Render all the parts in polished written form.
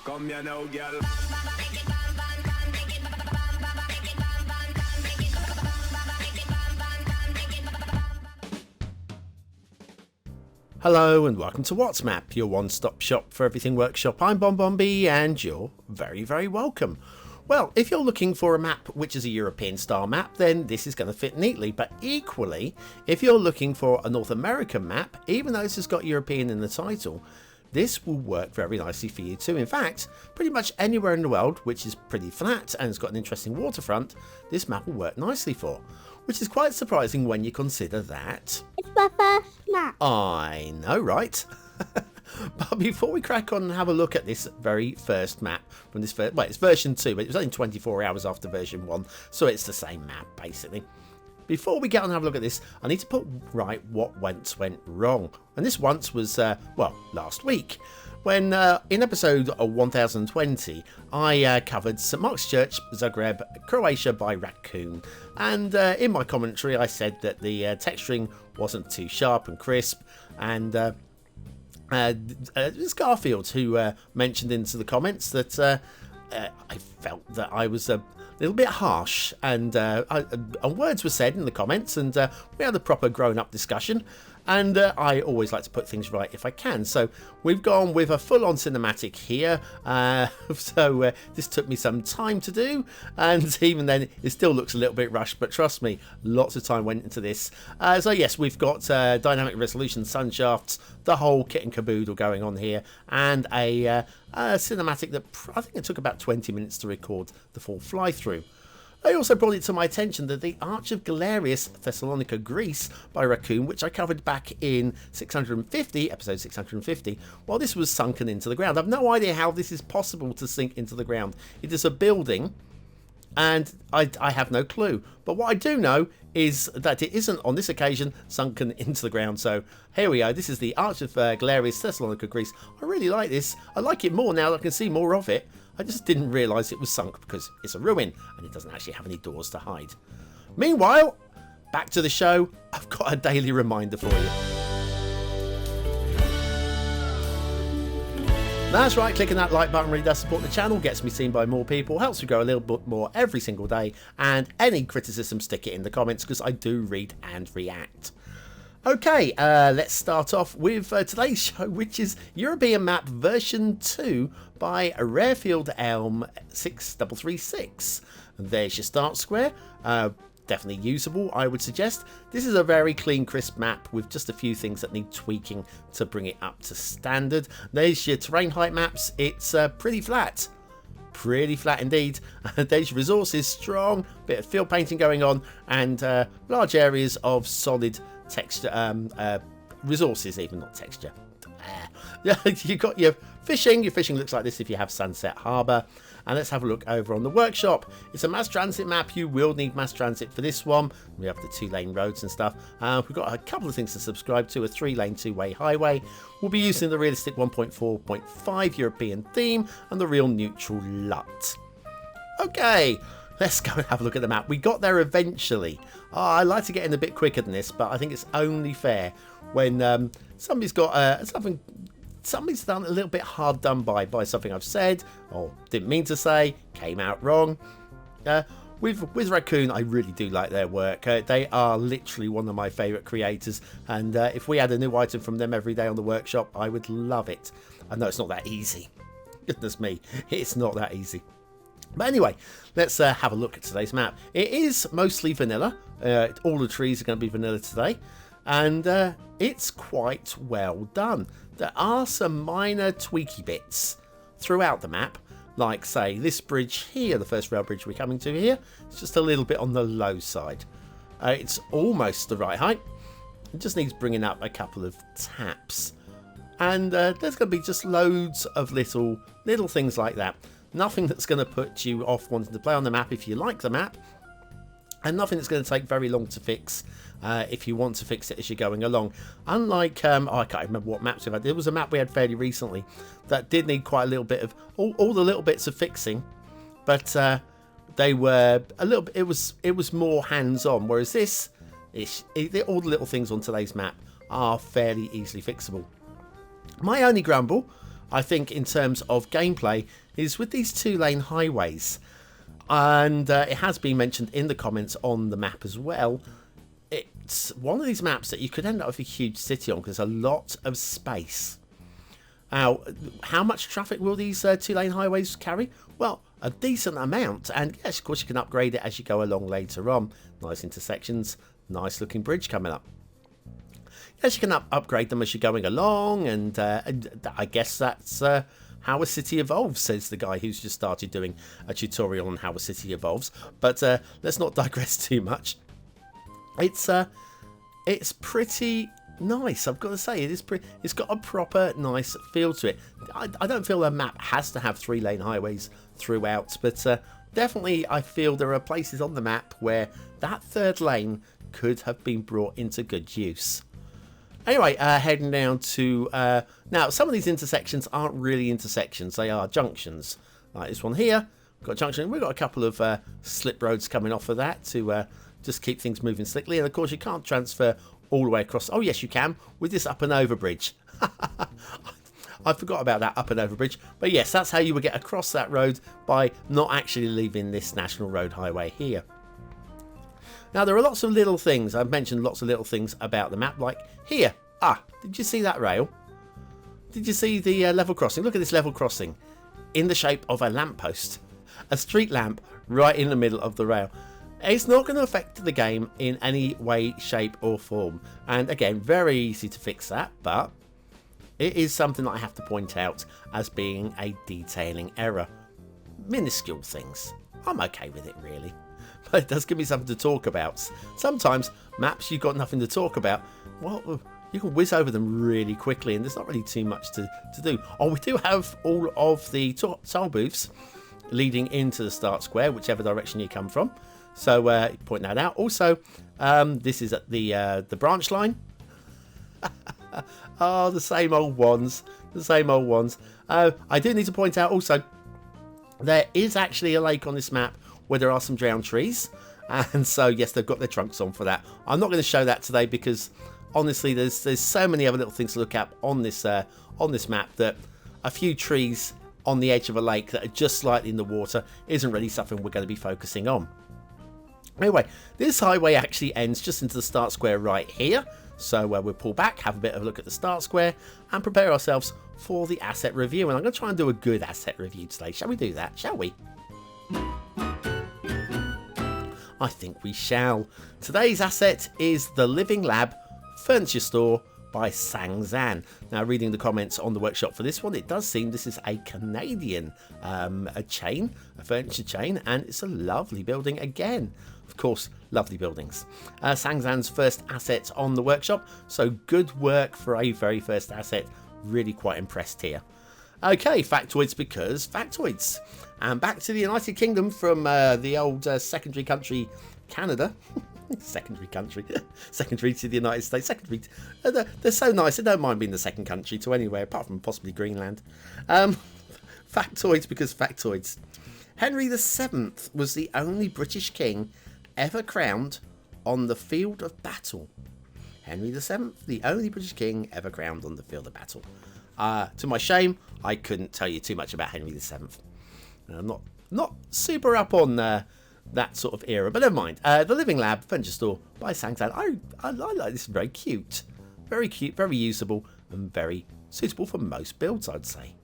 Come here now, girl. Hello and welcome to What's Map, your one-stop shop for everything workshop. I'm BonBonB and you're very, very welcome. Well, if you're looking for a map which is a European style map, then this is going to fit neatly. But equally, if you're looking for a North American map, even though this has got European in the title, this will work very nicely for you too. In fact, pretty much anywhere in the world which is pretty flat and has got an interesting waterfront, this map will work nicely for. Which is quite surprising when you consider that it's my first map. I know, right? But before we crack on and have a look at this very first map from this first, well, it's version 2, but it was only 24 hours after version 1, so it's the same map basically. Before we get on and have a look at this, I need to put right what once went wrong. And this once was, well, last week, when in episode 1020, I covered St. Mark's Church, Zagreb, Croatia by Raccoon. And in my commentary, I said that the texturing wasn't too sharp and crisp. And it's Garfield who mentioned into the comments that I felt that I was a little bit harsh, and words were said in the comments, and we had a proper grown-up discussion. And I always like to put things right if I can. So we've gone with a full-on cinematic here. So this took me some time to do. And even then, it still looks a little bit rushed. But trust me, lots of time went into this. So yes, we've got dynamic resolution, sun shafts, the whole kit and caboodle going on here. And a cinematic that I think it took about 20 minutes to record the full fly-through. I also brought it to my attention that the Arch of Gallerius, Thessalonica, Greece by Raccoon, which I covered back in 650, episode 650, while this was sunken into the ground. I've no idea how this is possible to sink into the ground. It is a building, and I have no clue. But what I do know is that it isn't, on this occasion, sunken into the ground. So here we are. This is the Arch of Gallerius, Thessalonica, Greece. I really like this. I like it more now that I can see more of it. I just didn't realise it was sunk because it's a ruin and it doesn't actually have any doors to hide. Meanwhile, back to the show. I've got a daily reminder for you. That's right, clicking that like button really does support the channel, gets me seen by more people, helps me grow a little bit more every single day, and any criticism, stick it in the comments because I do read and react. Okay, let's start off with today's show, which is European Map version 2 by Rarefield Elm 6336. And there's your start square. Definitely usable, I would suggest. This is a very clean, crisp map with just a few things that need tweaking to bring it up to standard. There's your terrain height maps. It's pretty flat. Pretty flat indeed. There's your resources, strong, bit of field painting going on, and large areas of solid texture, resources, even not texture. You've got your fishing. Your fishing looks like this if you have Sunset Harbour. And let's have a look over on the workshop. It's a mass transit map. You will need mass transit for this one. We have the 2-lane roads and stuff. We've got a couple of things to subscribe to. A 3-lane 2-way highway. We'll be using the realistic 1.4.5 European theme and the real neutral LUT. Okay, let's go and have a look at the map. We got there eventually. I like to get in a bit quicker than this, but I think it's only fair when somebody's got somebody's done a little bit hard done by something I've said or didn't mean to say, came out wrong. With Raccoon, I really do like their work. They are literally one of my favourite creators, and if we had a new item from them every day on the workshop, I would love it. I know it's not that easy. Goodness me, it's not that easy. But anyway, let's have a look at today's map. It is mostly vanilla. All the trees are going to be vanilla today. And it's quite well done. There are some minor tweaky bits throughout the map. Like, say, this bridge here, the first rail bridge we're coming to here. It's just a little bit on the low side. It's almost the right height. It just needs bringing up a couple of taps. And there's going to be just loads of little things like that. Nothing that's going to put you off wanting to play on the map if you like the map, and nothing that's going to take very long to fix if you want to fix it as you're going along. Unlike, I can't remember what maps we've had. There was a map we had fairly recently that did need quite a little bit of, all the little bits of fixing, but they were a little bit, it was more hands-on, whereas this, all the little things on today's map are fairly easily fixable. My only grumble, I think, in terms of gameplay is with these 2-lane highways. And it has been mentioned in the comments on the map as well. It's one of these maps that you could end up with a huge city on because there's a lot of space. Now, how much traffic will these 2-lane highways carry? Well, a decent amount. And yes, of course, you can upgrade it as you go along later on. Nice intersections, nice looking bridge coming up. Yes, you can upgrade them as you're going along, and I guess that's how a city evolves, says the guy who's just started doing a tutorial on how a city evolves. But let's not digress too much. It's pretty nice, I've got to say. It's got a proper nice feel to it. I don't feel a map has to have 3-lane highways throughout, but definitely I feel there are places on the map where that 3rd lane could have been brought into good use. Anyway, heading down to... now, some of these intersections aren't really intersections. They are junctions. Like this one here. We've got a junction. We've got a couple of slip roads coming off of that to just keep things moving slickly. And, of course, you can't transfer all the way across. Oh, yes, you can with this up and over bridge. I forgot about that up and over bridge. But, yes, that's how you would get across that road by not actually leaving this national road highway here. Now, there are lots of little things. I've mentioned lots of little things about the map, like here. Did you see that rail? Did you see the level crossing? Look at this level crossing in the shape of a lamppost. A street lamp right in the middle of the rail. It's not going to affect the game in any way, shape or form. And again, very easy to fix that, but it is something that I have to point out as being a detailing error. Minuscule things. I'm okay with it, really. But it does give me something to talk about. Sometimes maps you've got nothing to talk about, well, you can whiz over them really quickly and there's not really too much to do. Oh, we do have all of the toll booths leading into the start square, whichever direction you come from. So point that out. Also, this is at the branch line. Oh, the same old ones. The same old ones. I do need to point out also, there is actually a lake on this map where there are some drowned trees, and so yes, they've got their trunks on for that. I'm not going to show that today because honestly there's so many other little things to look at on this map that a few trees on the edge of a lake that are just slightly in the water isn't really something we're going to be focusing on. Anyway, this highway actually ends just into the start square right here, so we'll pull back, have a bit of a look at the start square and prepare ourselves for the asset review. And I'm going to try and do a good asset review today. Shall we do that? Shall we? I think we shall. Today's asset is the Living Lab Furniture Store by Sanzang. Now, reading the comments on the workshop for this one, it does seem this is a Canadian a furniture chain, and it's a lovely building again. Of course, lovely buildings. Sanzang's first asset on the workshop, so good work for a very first asset. Really quite impressed here. Okay, factoids because factoids. And back to the United Kingdom from the old secondary country, Canada. Secondary country. Secondary to the United States. Secondary. They're so nice. They don't mind being the second country to anywhere, apart from possibly Greenland. Factoids because factoids. Henry VII was the only British king ever crowned on the field of battle. Henry VII, the only British king ever crowned on the field of battle. To my shame, I couldn't tell you too much about Henry VII. I'm not super up on that sort of era, but never mind. The Living Lab Furniture Store by Sanzang. I like this. Very cute, very usable, and very suitable for most builds, I'd say.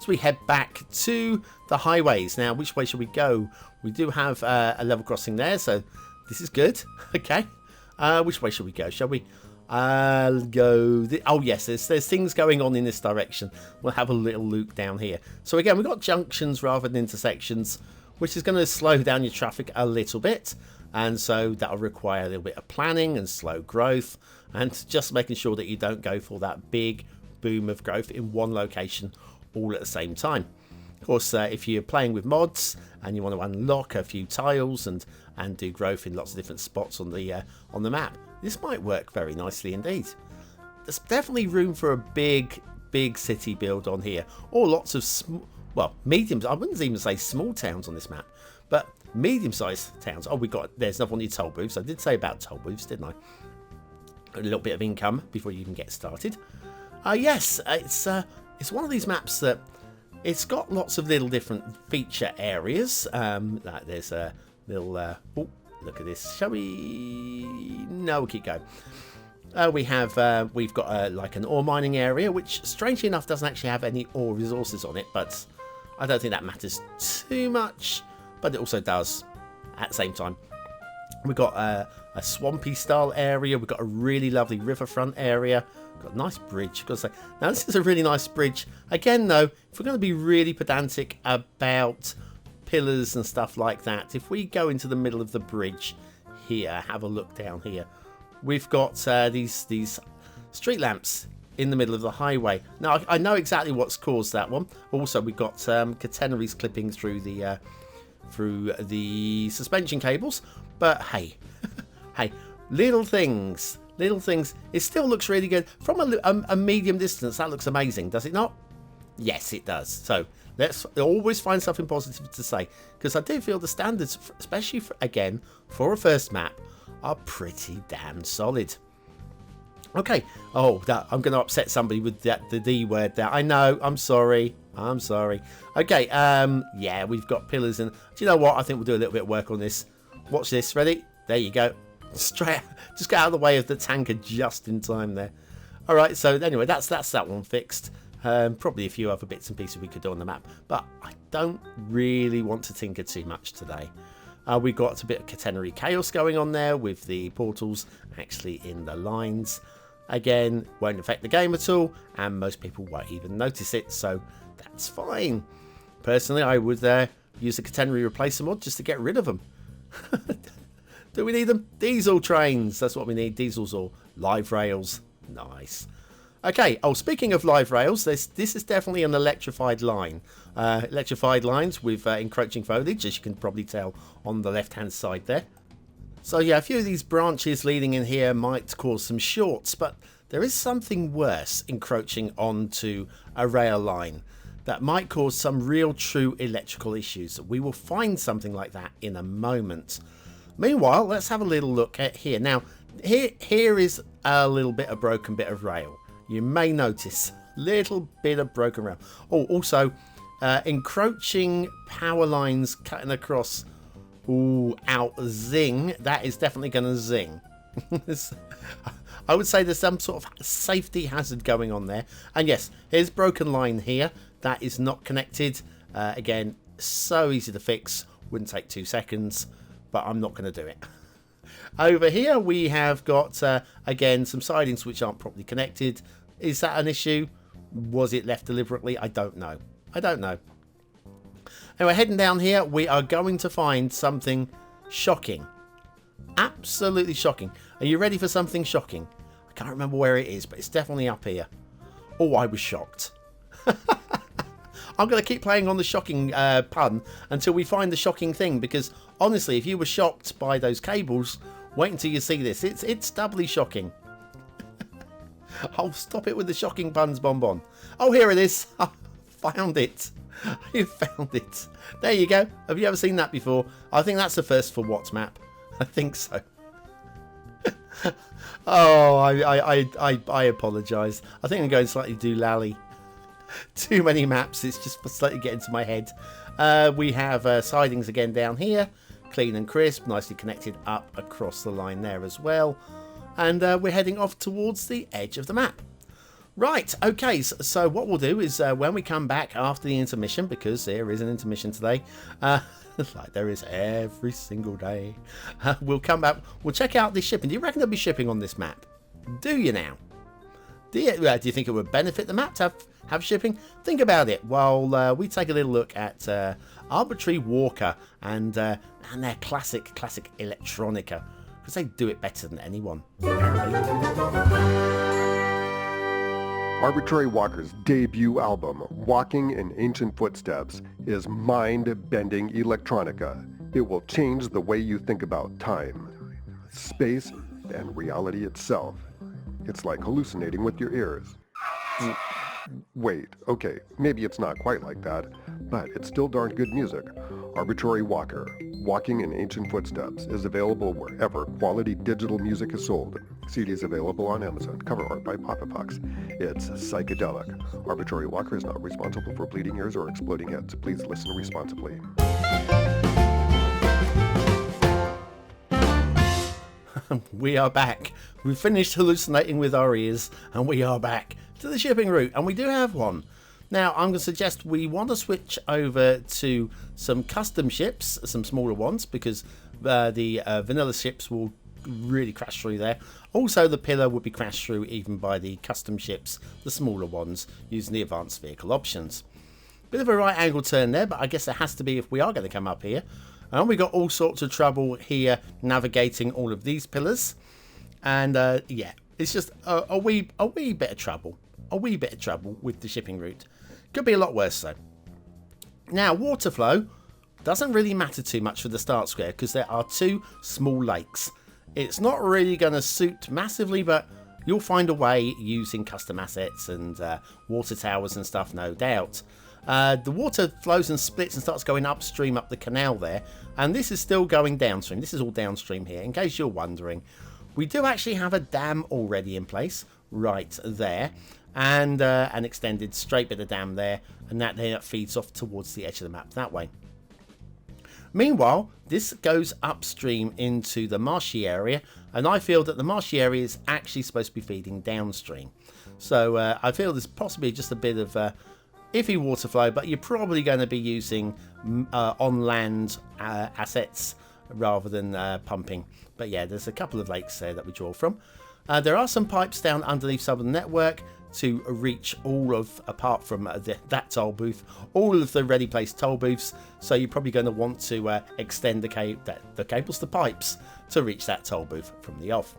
So we head back to the highways. Now, which way should we go? We do have a level crossing there, so this is good. Okay. Which way should we go? Shall we? I'll go... Oh, yes, there's things going on in this direction. We'll have a little loop down here. So, again, we've got junctions rather than intersections, which is going to slow down your traffic a little bit. And so that'll require a little bit of planning and slow growth, and just making sure that you don't go for that big boom of growth in one location all at the same time. Of course, if you're playing with mods and you want to unlock a few tiles and do growth in lots of different spots on the map, this might work very nicely indeed. There's definitely room for a big city build on here, or lots of mediums. I wouldn't even say small towns on this map, but medium-sized towns. Oh, there's another one of the toll booths. I did say about toll booths, didn't I? A little bit of income before you even get started. Yes, it's one of these maps that it's got lots of little different feature areas. Like there's a little... oh, look at this. Shall we... No, we'll keep going. We've got like an ore mining area, which strangely enough doesn't actually have any ore resources on it, but I don't think that matters too much, but it also does at the same time. We've got a swampy style area. We've got a really lovely riverfront area. We've got a nice bridge. I've got to say, now this is a really nice bridge. Again, though, if we're going to be really pedantic about pillars and stuff like that, if we go into the middle of the bridge here, have a look down here, we've got these street lamps in the middle of the highway. Now, I know exactly what's caused that one. Also, we've got catenaries clipping through the suspension cables. But hey, hey, little things. It still looks really good. From a medium distance, that looks amazing, does it not? Yes, it does. So let's always find something positive to say, because I do feel the standards, especially for a first map, are pretty damn solid. Okay. Oh, I'm going to upset somebody with the D word there. I know. I'm sorry. Okay. Yeah, we've got pillars, and do you know what? I think we'll do a little bit of work on this. Watch this. Ready? There you go. Straight. Just get out of the way of the tanker just in time there. All right. So anyway, that's that one fixed. Probably a few other bits and pieces we could do on the map, but I don't really want to tinker too much today. We've got a bit of catenary chaos going on there with the portals actually in the lines. Again, won't affect the game at all, and most people won't even notice it, so that's fine. Personally, I would use the catenary replacer mod just to get rid of them. Do we need them? Diesel trains, that's what we need. Diesels or live rails. Nice. Okay, speaking of live rails, this is definitely an electrified line. Electrified lines with encroaching foliage, as you can probably tell on the left-hand side there. So yeah, a few of these branches leading in here might cause some shorts, but there is something worse encroaching onto a rail line that might cause some real true electrical issues. We will find something like that in a moment. Meanwhile, let's have a little look at here. Now, here is a little bit of broken bit of rail. You may notice little bit of broken rail. Oh, also encroaching power lines cutting across. Ooh, out, zing. That is definitely going to zing. I would say there's some sort of safety hazard going on there. And yes, here's broken line here. That is not connected. Again, so easy to fix. Wouldn't take 2 seconds, but I'm not going to do it. Over here we have got, again, some sidings which aren't properly connected. Is that an issue? Was it left deliberately? I don't know. Anyway, heading down here, we are going to find something shocking. Absolutely shocking. Are you ready for something shocking? I can't remember where it is, but it's definitely up here. Oh, I was shocked. I'm going to keep playing on the shocking pun until we find the shocking thing, because honestly, if you were shocked by those cables, wait until you see this. It's doubly shocking. I'll stop it with the shocking puns, BonBon. Oh, here it is. I found it. You found it. There you go. Have you ever seen that before? I think that's the first for What's Map. I think so. Oh, I apologise. I think I'm going slightly doolally. Too many maps. It's just slightly getting to my head. We have sidings again down here. Clean and crisp. Nicely connected up across the line there as well. And we're heading off towards the edge of the map. Right, okay, so what we'll do is when we come back after the intermission, because there is an intermission today, like there is every single day, we'll come back, we'll check out the shipping. Do you reckon there'll be shipping on this map? Do you now? Do you think it would benefit the map to have shipping? Think about it while we take a little look at Arbitrary Walker and their classic electronica, because they do it better than anyone, apparently. Arbitrary Walker's debut album, Walking in Ancient Footsteps, is mind-bending electronica. It will change the way you think about time, space, and reality itself. It's like hallucinating with your ears. Wait, okay, maybe it's not quite like that, but it's still darn good music. Arbitrary Walker, Walking in Ancient Footsteps, is available wherever quality digital music is sold. CD is available on Amazon, cover art by Papa Fox. It's psychedelic. Arbitrary Walker is not responsible for bleeding ears or exploding heads. Please listen responsibly. We are back. We've finished hallucinating with our ears, and we are back to the shipping route, and we do have one. Now, I'm going to suggest we want to switch over to some custom ships, some smaller ones, because the vanilla ships will really crash through there. Also, the pillar would be crashed through even by the custom ships, the smaller ones, using the advanced vehicle options. Bit of a right angle turn there, but I guess it has to be if we are going to come up here. And we got all sorts of trouble here navigating all of these pillars. And yeah, it's just a wee bit of trouble. A wee bit of trouble with the shipping route. Could be a lot worse though. Now, water flow doesn't really matter too much for the start square because there are two small lakes. It's not really going to suit massively, but you'll find a way using custom assets and water towers and stuff, no doubt. The water flows and splits and starts going upstream up the canal there, and this is still going downstream. This is all downstream here, in case you're wondering. We do actually have a dam already in place right there, and an extended straight bit of dam there, and that then feeds off towards the edge of the map that way. Meanwhile, this goes upstream into the marshy area, and I feel that the marshy area is actually supposed to be feeding downstream. So I feel there's possibly just a bit of iffy water flow, but you're probably going to be using on-land assets rather than pumping. But yeah, there's a couple of lakes there that we draw from. There are some pipes down underneath some of the network to reach all of, apart from that toll booth, all of the ready placed toll booths. So you're probably going to want to extend the cables, the pipes, to reach that toll booth from the off.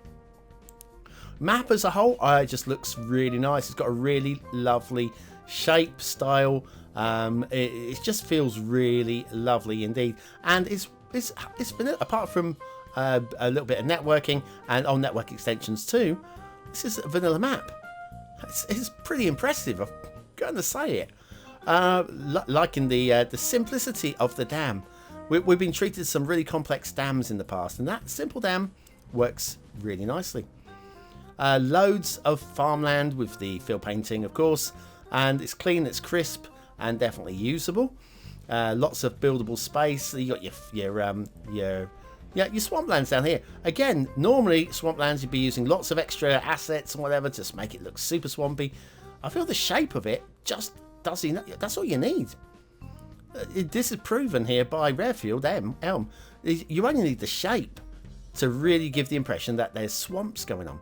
Map as a whole, just looks really nice. It's got a really lovely shape, style. It just feels really lovely indeed, and it's been, apart from a little bit of networking and on network extensions too, this is a vanilla map. It's pretty impressive, I'm going to say it. Liking the simplicity of the dam. We've been treated some really complex dams in the past, and that simple dam works really nicely. Loads of farmland with the fill painting, of course, and it's clean, it's crisp, and definitely usable. Lots of buildable space. You got your swamplands down here. Again, normally swamplands you'd be using lots of extra assets and whatever to just make it look super swampy. I feel the shape of it just does enough. That's all you need. This is proven here by Rarefield Elm. You only need the shape to really give the impression that there's swamps going on.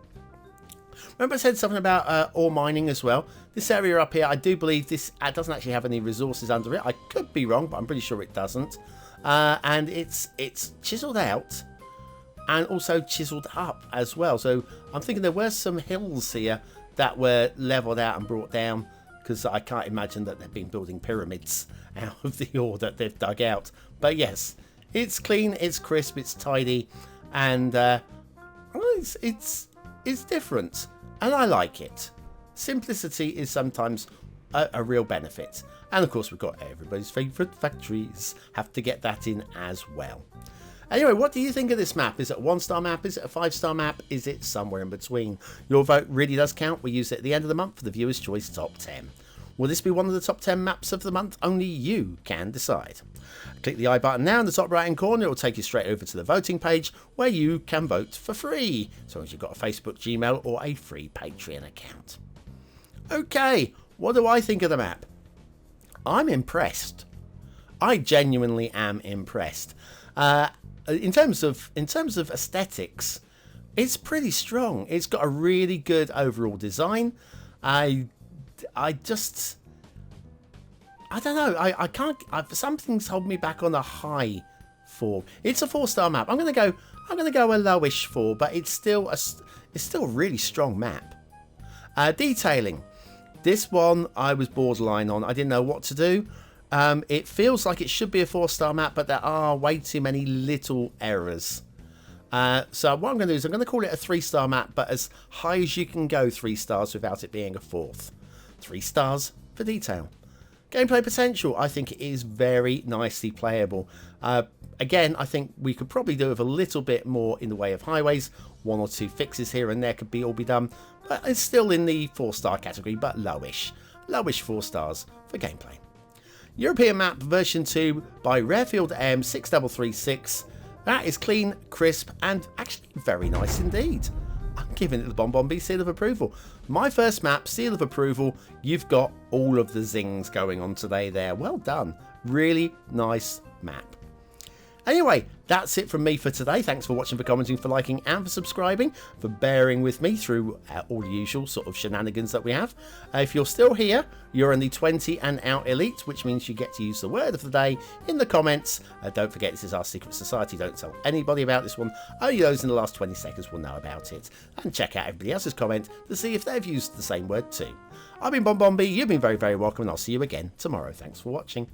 Remember I said something about ore mining as well. This area up here, I do believe this doesn't actually have any resources under it. I could be wrong, but I'm pretty sure it doesn't. And it's chiseled out and also chiseled up as well. So I'm thinking there were some hills here that were leveled out and brought down, because I can't imagine that they've been building pyramids out of the ore that they've dug out. But yes, it's clean, it's crisp, it's tidy, and it's different, and I like it. Simplicity is sometimes a real benefit. And of course, we've got everybody's favourite factories. Have to get that in as well. Anyway, what do you think of this map? Is it a 1-star map? Is it a 5-star map? Is it somewhere in between? Your vote really does count. We use it at the end of the month for the Viewer's Choice Top 10. Will this be one of the top 10 maps of the month? Only you can decide. Click the I button now in the top right hand corner. It will take you straight over to the voting page where you can vote for free, as long as you've got a Facebook, Gmail or a free Patreon account. Okay, what do I think of the map? I'm impressed. I genuinely am impressed. In terms of aesthetics, it's pretty strong. It's got a really good overall design. I don't know. I can't. Something's holding me back on a high 4. It's a 4-star map. I'm gonna go a lowish 4, but it's still a really strong map. Detailing. This one I was borderline on. I didn't know what to do. It feels like it should be a 4-star map, but there are way too many little errors. So what I'm going to do is I'm going to call it a 3-star map, but as high as you can go 3 stars without it being a 4th. 3 stars for detail. Gameplay potential, I think it is very nicely playable. Again, I think we could probably do with a little bit more in the way of highways. 1 or 2 fixes here and there could all be done. But it's still in the 4-star category, but lowish. Lowish 4 stars for gameplay. European map version 2 by Rarefield M6336. That is clean, crisp, and actually very nice indeed. I'm giving it the BonBonB seal of approval. My first map, seal of approval. You've got all of the zings going on today there. Well done. Really nice map. Anyway, that's it from me for today. Thanks for watching, for commenting, for liking, and for subscribing, for bearing with me through all the usual sort of shenanigans that we have. If you're still here, you're in the 20 and out elite, which means you get to use the word of the day in the comments. Don't forget, this is our secret society. Don't tell anybody about this one. Only those in the last 20 seconds will know about it. And check out everybody else's comment to see if they've used the same word too. I've been BonBonB. You've been very, very welcome, and I'll see you again tomorrow. Thanks for watching.